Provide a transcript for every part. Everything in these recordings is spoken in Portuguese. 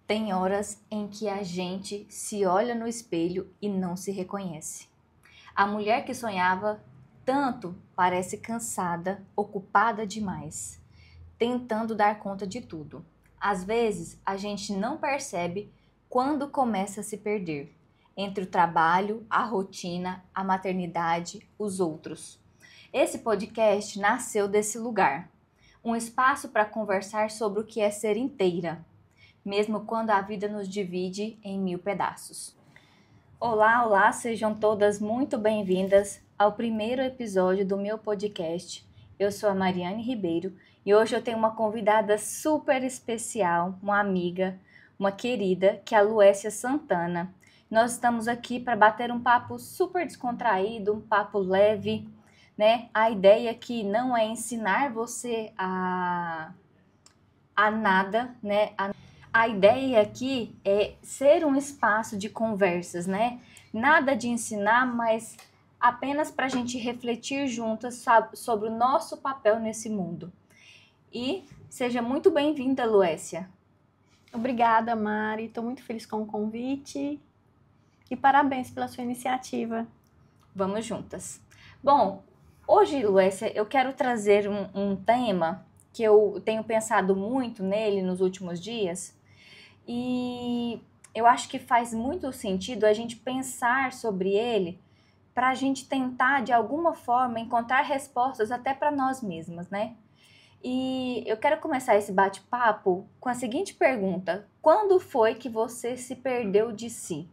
Tem horas em que a gente se olha no espelho e não se reconhece. A mulher que sonhava tanto parece cansada, ocupada demais, tentando dar conta de tudo. Às vezes, a gente não percebe quando começa a se perder entre o trabalho, a rotina, a maternidade, os outros. Esse podcast nasceu desse lugar, um espaço para conversar sobre o que é ser inteira, mesmo quando a vida nos divide em 1000 pedaços. Olá, olá, sejam todas muito bem-vindas ao primeiro episódio do meu podcast. Eu sou a Mariane Ribeiro e hoje eu tenho uma convidada super especial, uma amiga, uma querida, que é a Luécia Santana. Nós estamos aqui para bater um papo super descontraído, um papo leve, né? A ideia aqui não é ensinar você a nada, né? A ideia aqui é ser um espaço de conversas, né? Nada de ensinar, mas apenas para a gente refletir juntas sobre o nosso papel nesse mundo. E seja muito bem-vinda, Luécia. Obrigada, Mari. Estou muito feliz com o convite e parabéns pela sua iniciativa. Vamos juntas. Bom, hoje, Luécia, eu quero trazer um tema que eu tenho pensado muito nele nos últimos dias. E eu acho que faz muito sentido a gente pensar sobre ele para a gente tentar, de alguma forma, encontrar respostas até para nós mesmas, né? E eu quero começar esse bate-papo com a seguinte pergunta: quando foi que você se perdeu de si?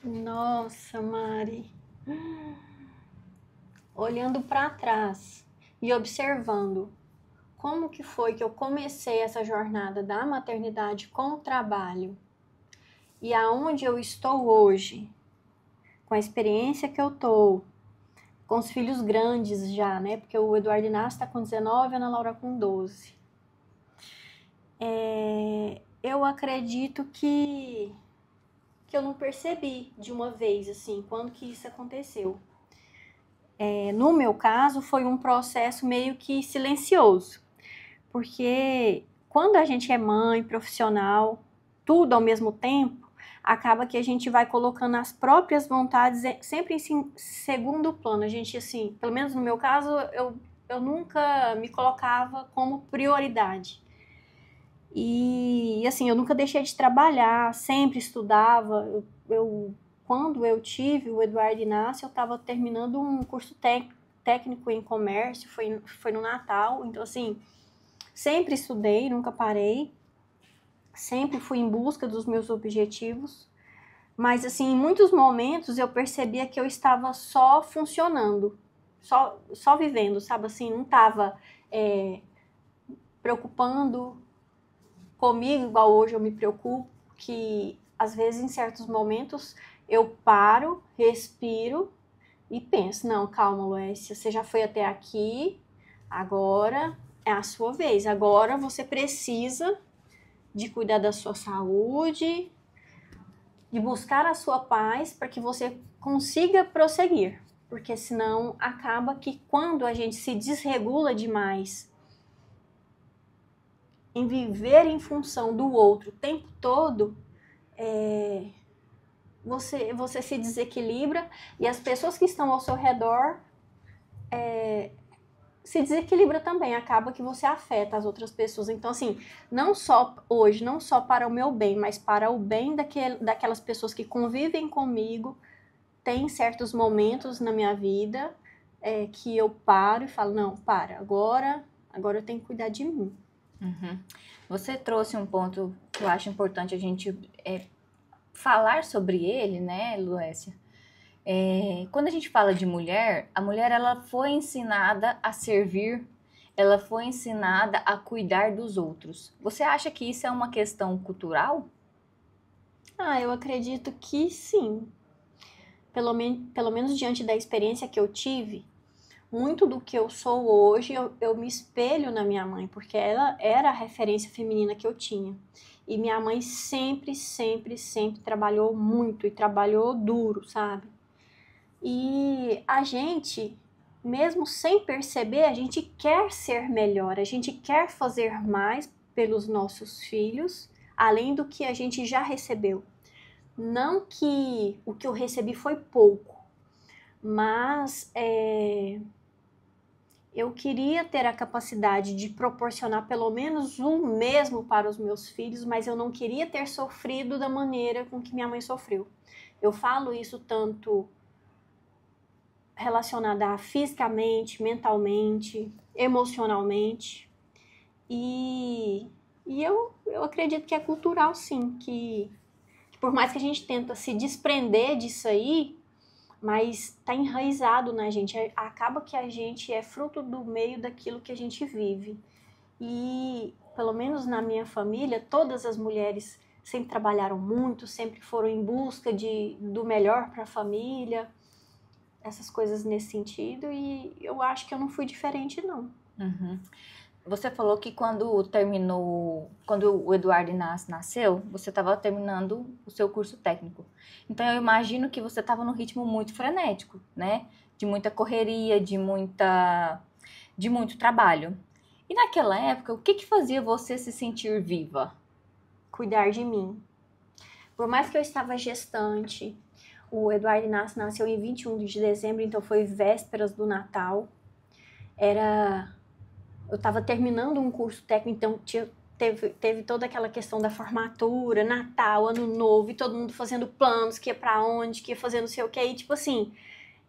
Nossa, Mari. Olhando para trás e observando como que foi que eu comecei essa jornada da maternidade com o trabalho e aonde eu estou hoje, com a experiência que eu tô, com os filhos grandes já, né? Porque o Eduardo Inácio está com 19 e a Ana Laura com 12. Eu acredito que eu não percebi de uma vez, assim, quando que isso aconteceu. No meu caso, foi um processo meio que silencioso, porque quando a gente é mãe, profissional, tudo ao mesmo tempo, acaba que a gente vai colocando as próprias vontades sempre em segundo plano. A gente, assim, pelo menos no meu caso, eu nunca me colocava como prioridade. E assim, eu nunca deixei de trabalhar, sempre estudava. Quando eu tive o Eduardo Inácio, eu estava terminando um curso técnico em comércio, foi no Natal. Então, assim, sempre estudei, nunca parei. Sempre fui em busca dos meus objetivos. Mas, assim, em muitos momentos eu percebia que eu estava só funcionando, só vivendo, sabe? Assim, não estava preocupando comigo, igual hoje eu me preocupo, que às vezes em certos momentos eu paro, respiro e penso, não, calma, Luécia, você já foi até aqui, agora é a sua vez, agora você precisa de cuidar da sua saúde, de buscar a sua paz para que você consiga prosseguir, porque senão acaba que quando a gente se desregula demais em viver em função do outro o tempo todo, você se desequilibra e as pessoas que estão ao seu redor se desequilibra também, acaba que você afeta as outras pessoas. Então, assim, não só hoje, não só para o meu bem, mas para o bem daquelas pessoas que convivem comigo, tem certos momentos na minha vida que eu paro e falo, não, agora eu tenho que cuidar de mim. Uhum. Você trouxe um ponto que eu acho importante a gente falar sobre ele, né, Luécia? Quando a gente fala de mulher, a mulher ela foi ensinada a servir, ela foi ensinada a cuidar dos outros. Você acha que isso é uma questão cultural? Eu acredito que sim. Pelo menos diante da experiência que eu tive, muito do que eu sou hoje, eu me espelho na minha mãe, porque ela era a referência feminina que eu tinha. E minha mãe sempre, sempre, sempre trabalhou muito e trabalhou duro, sabe? E a gente, mesmo sem perceber, a gente quer ser melhor, a gente quer fazer mais pelos nossos filhos, além do que a gente já recebeu. Não que o que eu recebi foi pouco, mas eu queria ter a capacidade de proporcionar pelo menos o mesmo para os meus filhos, mas eu não queria ter sofrido da maneira com que minha mãe sofreu. Eu falo isso tanto relacionada a fisicamente, mentalmente, emocionalmente. E eu acredito que é cultural, sim, que por mais que a gente tenta se desprender disso aí, mas tá enraizado na gente. Acaba que a gente é fruto do meio daquilo que a gente vive. E, pelo menos na minha família, todas as mulheres sempre trabalharam muito, sempre foram em busca do melhor para a família, essas coisas nesse sentido, e eu acho que eu não fui diferente, não. Uhum. Você falou que quando o Eduardo Inácio nasceu, você estava terminando o seu curso técnico. Então eu imagino que você estava num ritmo muito frenético, né? De muita correria, de muito trabalho. E naquela época, o que fazia você se sentir viva? Cuidar de mim. Por mais que eu estava gestante, o Eduardo Inácio nasceu em 21 de dezembro, então foi vésperas do Natal. Eu estava terminando um curso técnico, então teve toda aquela questão da formatura, Natal, Ano Novo, e todo mundo fazendo planos, que ia pra onde, que ia fazer não sei o que, e tipo assim,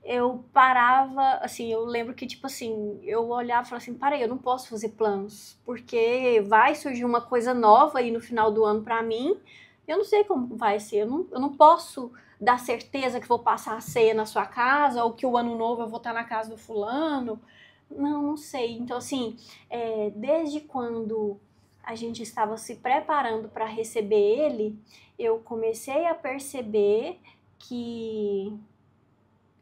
eu parava, assim, eu lembro que tipo assim, eu olhava e falava assim, eu não posso fazer planos, porque vai surgir uma coisa nova aí no final do ano pra mim, eu não sei como vai ser, eu não posso dar certeza que vou passar a ceia na sua casa, ou que o Ano Novo eu vou estar na casa do fulano. Não sei. Então, assim, desde quando a gente estava se preparando para receber ele, eu comecei a perceber que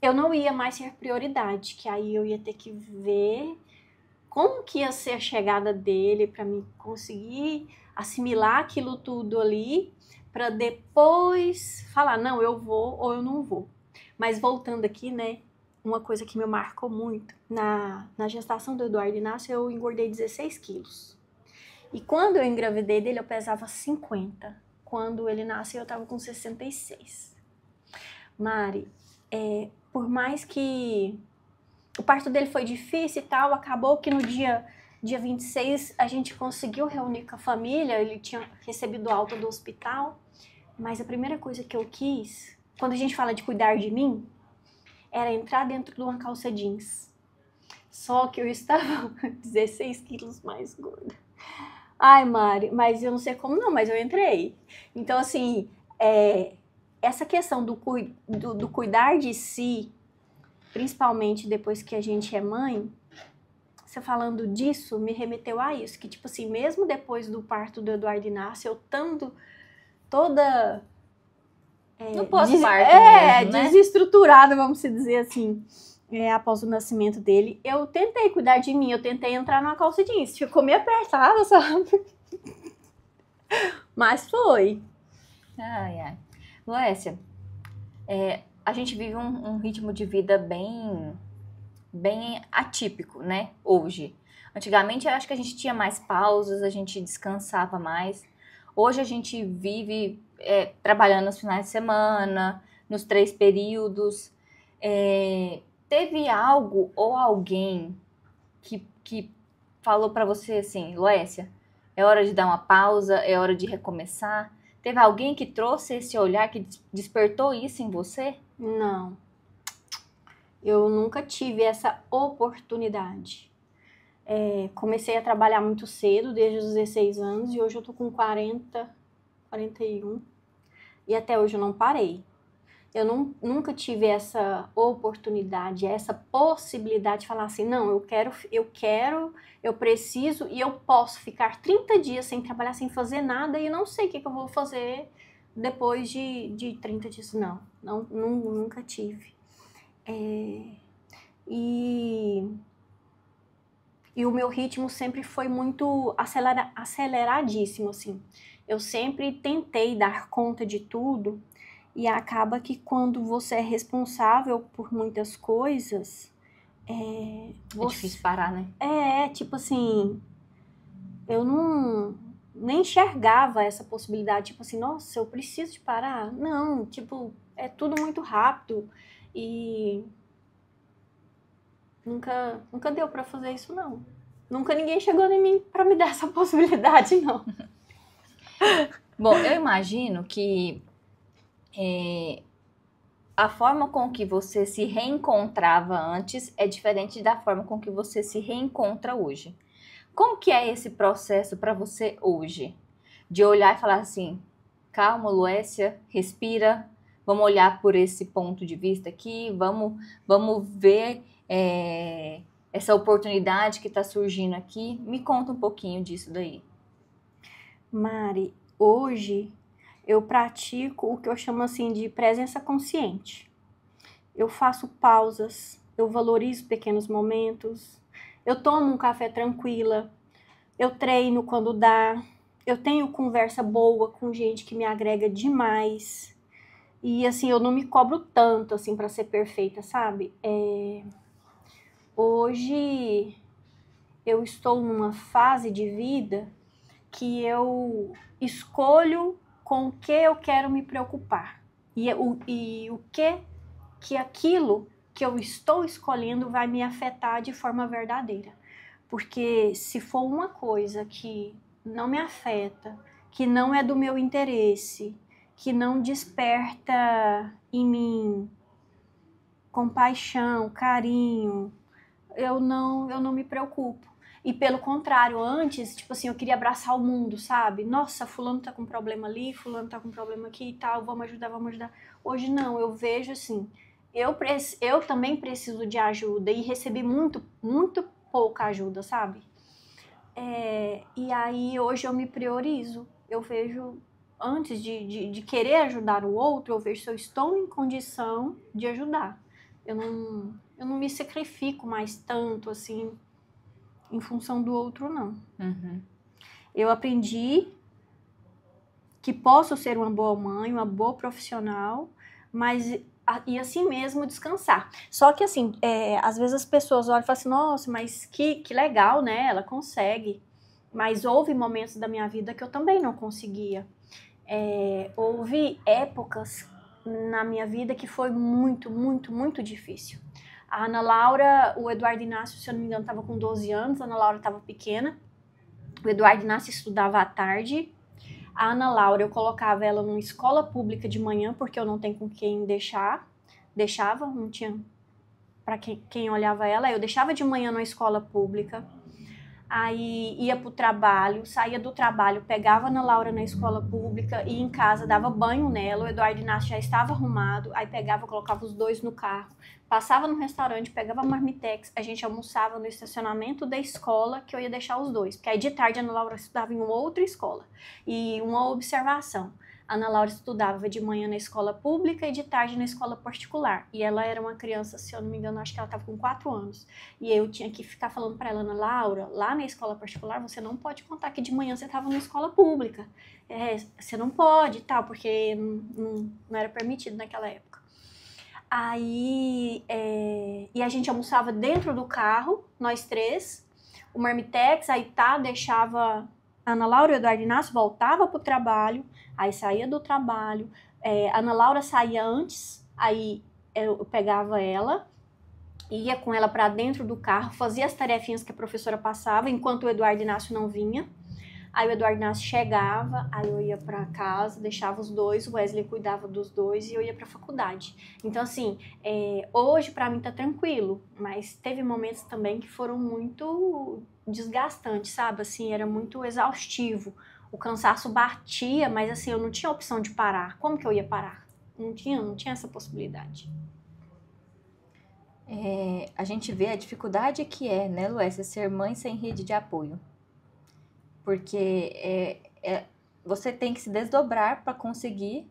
eu não ia mais ser prioridade, que aí eu ia ter que ver como que ia ser a chegada dele para me conseguir assimilar aquilo tudo ali, para depois falar, não, eu vou ou eu não vou. Mas voltando aqui, né? Uma coisa que me marcou muito, na gestação do Eduardo Inácio, eu engordei 16 quilos. E quando eu engravidei dele, eu pesava 50. Quando ele nasceu, eu estava com 66. Mari, por mais que o parto dele foi difícil e tal, acabou que no dia 26 a gente conseguiu reunir com a família, ele tinha recebido alta do hospital, mas a primeira coisa que eu quis, quando a gente fala de cuidar de mim, era entrar dentro de uma calça jeans. Só que eu estava 16 quilos mais gorda. Ai, Mari, mas eu não sei como não, mas eu entrei. Então, assim, essa questão do cuidar de si, principalmente depois que a gente é mãe, você falando disso, me remeteu a isso. Que, tipo assim, mesmo depois do parto do Eduardo Inácio, eu estando toda... No pós-parto mesmo, né? desestruturada, vamos dizer assim, após o nascimento dele, eu tentei cuidar de mim, eu tentei entrar numa calça jeans, ficou meio apertada, sabe? Mas foi. Ai. Loécia, a gente vive um ritmo de vida bem atípico, né? Hoje. Antigamente, eu acho que a gente tinha mais pausas, a gente descansava mais. Hoje a gente vive trabalhando nos finais de semana, nos 3 períodos. Teve algo ou alguém que falou pra você assim, Loécia, é hora de dar uma pausa, é hora de recomeçar? Teve alguém que trouxe esse olhar, que despertou isso em você? Não. Eu nunca tive essa oportunidade. Comecei a trabalhar muito cedo, desde os 16 anos, e hoje eu tô com 40, 41, e até hoje eu não parei. Eu nunca tive essa oportunidade, essa possibilidade de falar assim, não, eu preciso e eu posso ficar 30 dias sem trabalhar, sem fazer nada, e eu não sei o que eu vou fazer depois de 30 dias. Não, nunca tive. E o meu ritmo sempre foi muito aceleradíssimo, assim. Eu sempre tentei dar conta de tudo, e acaba que quando você é responsável por muitas coisas... É difícil parar, né? Tipo assim, eu não nem enxergava essa possibilidade, tipo assim, nossa, eu preciso de parar. Não, tipo, é tudo muito rápido e nunca deu pra fazer isso, não. Nunca ninguém chegou em mim pra me dar essa possibilidade, não. Bom, eu imagino que a forma com que você se reencontrava antes é diferente da forma com que você se reencontra hoje. Como que é esse processo para você hoje? De olhar e falar assim, calma, Luécia, respira, vamos olhar por esse ponto de vista aqui, vamos ver essa oportunidade que está surgindo aqui. Me conta um pouquinho disso daí. Mari, hoje eu pratico o que eu chamo assim de presença consciente. Eu faço pausas, eu valorizo pequenos momentos, eu tomo um café tranquila, eu treino quando dá, eu tenho conversa boa com gente que me agrega demais. E assim, eu não me cobro tanto assim para ser perfeita, sabe? Hoje eu estou numa fase de vida que eu escolho com o que eu quero me preocupar. E o que aquilo que eu estou escolhendo vai me afetar de forma verdadeira. Porque se for uma coisa que não me afeta, que não é do meu interesse, que não desperta em mim compaixão, carinho, eu não me preocupo. E pelo contrário, antes, tipo assim, eu queria abraçar o mundo, sabe? Nossa, fulano tá com problema ali, fulano tá com problema aqui e tal, vamos ajudar, vamos ajudar. Hoje não, eu vejo assim, eu também preciso de ajuda e recebi muito pouca ajuda, sabe? E aí hoje eu me priorizo, eu vejo, antes de querer ajudar o outro, eu vejo se eu estou em condição de ajudar. Eu não me sacrifico mais tanto, assim, em função do outro, não. Uhum. Eu aprendi que posso ser uma boa mãe, uma boa profissional, mas e assim mesmo descansar. Só que assim, às vezes as pessoas olham e falam assim, nossa, mas que legal, né? Ela consegue. Mas houve momentos da minha vida que eu também não conseguia. Houve épocas na minha vida que foi muito difícil. A Ana Laura, o Eduardo Inácio, se eu não me engano, estava com 12 anos, a Ana Laura estava pequena. O Eduardo Inácio estudava à tarde. A Ana Laura, eu colocava ela numa escola pública de manhã, porque eu não tenho com quem deixava, não tinha para quem olhava ela. Eu deixava de manhã na escola pública, aí ia pro trabalho, saía do trabalho, pegava a Ana Laura na escola pública, ia em casa, dava banho nela, o Eduardo Inácio já estava arrumado, aí pegava, colocava os dois no carro, passava no restaurante, pegava a marmitex, a gente almoçava no estacionamento da escola, que eu ia deixar os dois, porque aí de tarde a Ana Laura estudava em uma outra escola. E uma observação, a Ana Laura estudava de manhã na escola pública e de tarde na escola particular. E ela era uma criança, se eu não me engano, acho que ela estava com 4 anos. E eu tinha que ficar falando para ela, Ana Laura, lá na escola particular você não pode contar que de manhã você estava na escola pública. Você não pode e tal, porque não era permitido naquela época. Aí, e a gente almoçava dentro do carro, nós três, o marmitex, aí deixava a Ana Laura e o Eduardo Inácio, voltava pro trabalho, aí saía do trabalho, a Ana Laura saía antes, aí eu pegava ela, ia com ela para dentro do carro, fazia as tarefinhas que a professora passava, enquanto o Eduardo Inácio não vinha. Aí o Eduardo Inácio chegava, aí eu ia para casa, deixava os dois, o Wesley cuidava dos dois e eu ia para a faculdade. Então, assim, hoje para mim tá tranquilo, mas teve momentos também que foram muito desgastantes, sabe? Assim, era muito exaustivo. O cansaço batia, mas assim, eu não tinha opção de parar. Como que eu ia parar? Não tinha essa possibilidade. A gente vê a dificuldade que é, né, Luécia, ser mãe sem rede de apoio. Porque você tem que se desdobrar para conseguir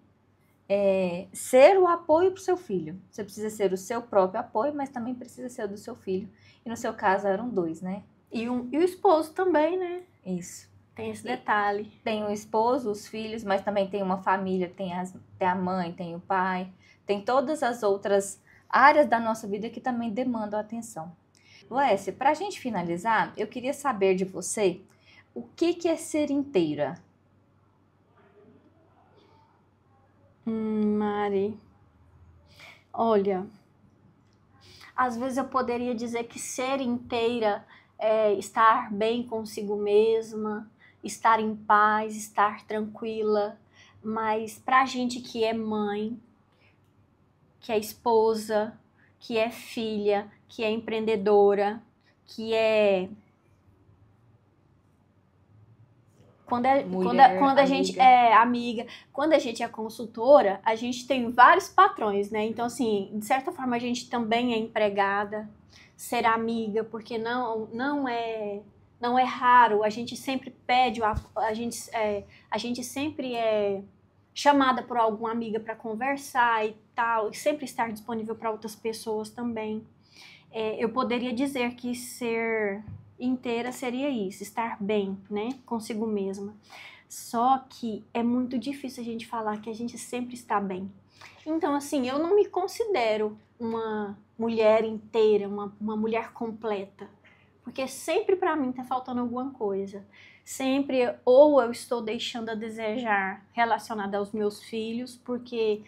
ser o apoio para o seu filho. Você precisa ser o seu próprio apoio, mas também precisa ser o do seu filho. E no seu caso eram 2, né? E o esposo também, né? Isso. Tem esse detalhe. Tem o esposo, os filhos, mas também tem uma família, tem a mãe, tem o pai, tem todas as outras áreas da nossa vida que também demandam atenção. Luécia, para a gente finalizar, eu queria saber de você O que é ser inteira? Mari, olha, às vezes eu poderia dizer que ser inteira é estar bem consigo mesma, estar em paz, estar tranquila, mas pra gente que é mãe, que é esposa, que é filha, que é empreendedora, que é Mulher, quando a gente amiga. é amiga, quando a gente é consultora, a gente tem vários patrões, né? Então, assim, de certa forma, a gente também é empregada, ser amiga, porque não é raro, a gente sempre pede, a gente sempre é chamada por alguma amiga para conversar e tal, e sempre estar disponível para outras pessoas também. Eu poderia dizer que ser inteira seria isso, estar bem, né, consigo mesma. Só que é muito difícil a gente falar que a gente sempre está bem. Então, assim, eu não me considero uma mulher inteira, uma mulher completa, porque sempre para mim tá faltando alguma coisa. Sempre ou eu estou deixando a desejar relacionada aos meus filhos, porque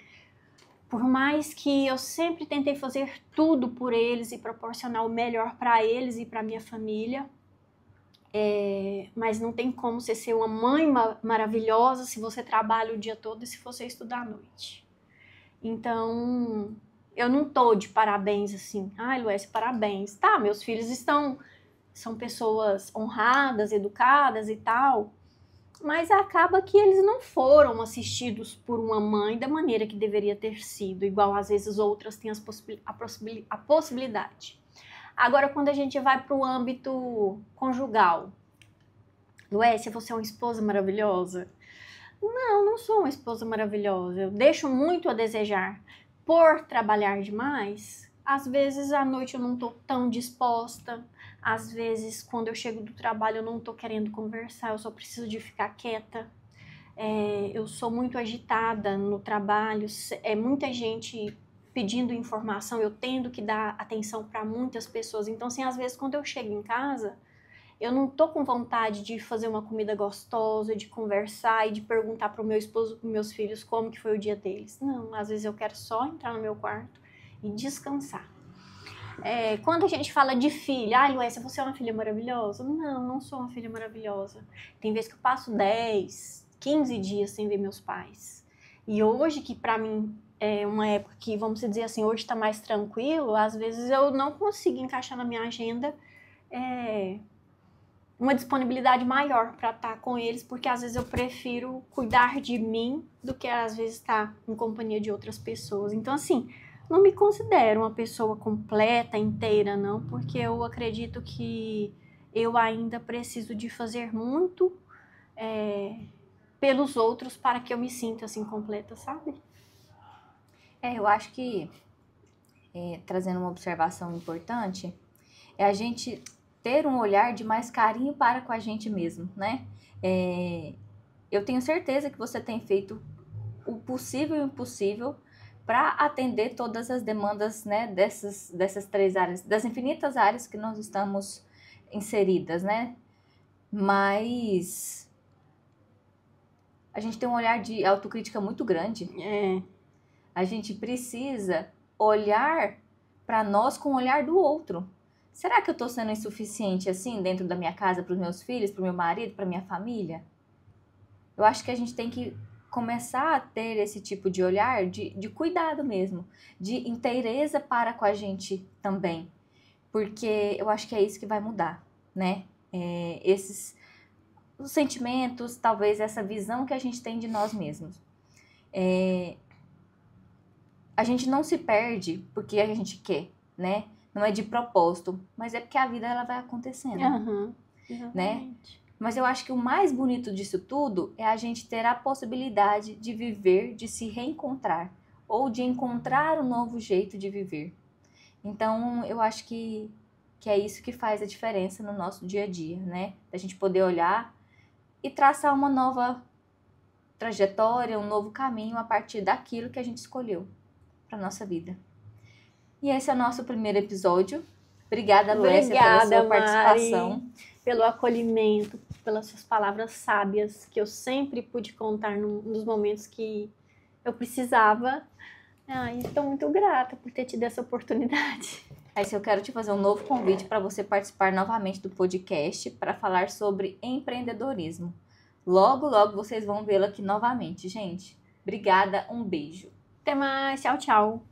por mais que eu sempre tentei fazer tudo por eles e proporcionar o melhor para eles e para minha família, mas não tem como você ser uma mãe maravilhosa se você trabalha o dia todo e se você estudar à noite. Então, eu não tô de parabéns assim. Ai, Luécia, parabéns. Tá, meus filhos são pessoas honradas, educadas e tal, mas acaba que eles não foram assistidos por uma mãe da maneira que deveria ter sido, igual às vezes outras têm a possibilidade. Agora, quando a gente vai para o âmbito conjugal, Luécia, você é uma esposa maravilhosa? Não, não sou uma esposa maravilhosa. Eu deixo muito a desejar. Por trabalhar demais, às vezes à noite eu não estou tão disposta. Às vezes, quando eu chego do trabalho, eu não estou querendo conversar, eu só preciso de ficar quieta. Eu sou muito agitada no trabalho, muita gente pedindo informação, eu tendo que dar atenção para muitas pessoas. Então, assim, às vezes, quando eu chego em casa, eu não tô com vontade de fazer uma comida gostosa, de conversar e de perguntar para o meu esposo, para os meus filhos como que foi o dia deles. Não, às vezes eu quero só entrar no meu quarto e descansar. Quando a gente fala de filha, ai, Luécia, você é uma filha maravilhosa? Não, não sou uma filha maravilhosa. Tem vezes que eu passo 10, 15 dias sem ver meus pais. E hoje, que pra mim é uma época que, vamos dizer assim, hoje tá mais tranquilo, às vezes eu não consigo encaixar na minha agenda uma disponibilidade maior para estar com eles, porque às vezes eu prefiro cuidar de mim do que às vezes estar em companhia de outras pessoas. Então, assim, não me considero uma pessoa completa, inteira, não, porque eu acredito que eu ainda preciso de fazer muito pelos outros para que eu me sinta assim completa, sabe? Eu acho que, trazendo uma observação importante, é a gente ter um olhar de mais carinho para com a gente mesmo, né? Eu tenho certeza que você tem feito o possível e o impossível para atender todas as demandas, né, dessas 3 áreas, das infinitas áreas que nós estamos inseridas, né? Mas a gente tem um olhar de autocrítica muito grande. A gente precisa olhar para nós com o olhar do outro. Será que eu estou sendo insuficiente assim dentro da minha casa para os meus filhos, para o meu marido, para minha família? Eu acho que a gente tem que começar a ter esse tipo de olhar de cuidado mesmo, de inteireza para com a gente também, porque eu acho que é isso que vai mudar, né? Os sentimentos, talvez essa visão que a gente tem de nós mesmos. A gente não se perde porque a gente quer, né? Não é de propósito, mas é porque a vida ela vai acontecendo, né? Mas eu acho que o mais bonito disso tudo é a gente ter a possibilidade de viver, de se reencontrar ou de encontrar um novo jeito de viver. Então, eu acho que é isso que faz a diferença no nosso dia a dia, né? A gente poder olhar e traçar uma nova trajetória, um novo caminho a partir daquilo que a gente escolheu para nossa vida. E esse é o nosso primeiro episódio. Obrigada, Lécia, pela sua participação. Mari, pelo acolhimento, pelas suas palavras sábias, que eu sempre pude contar nos momentos que eu precisava. Estou muito grata por ter tido essa oportunidade. Aí, eu quero te fazer um novo convite para você participar novamente do podcast para falar sobre empreendedorismo. Logo, logo vocês vão vê-lo aqui novamente, gente. Obrigada, um beijo. Até mais, tchau, tchau.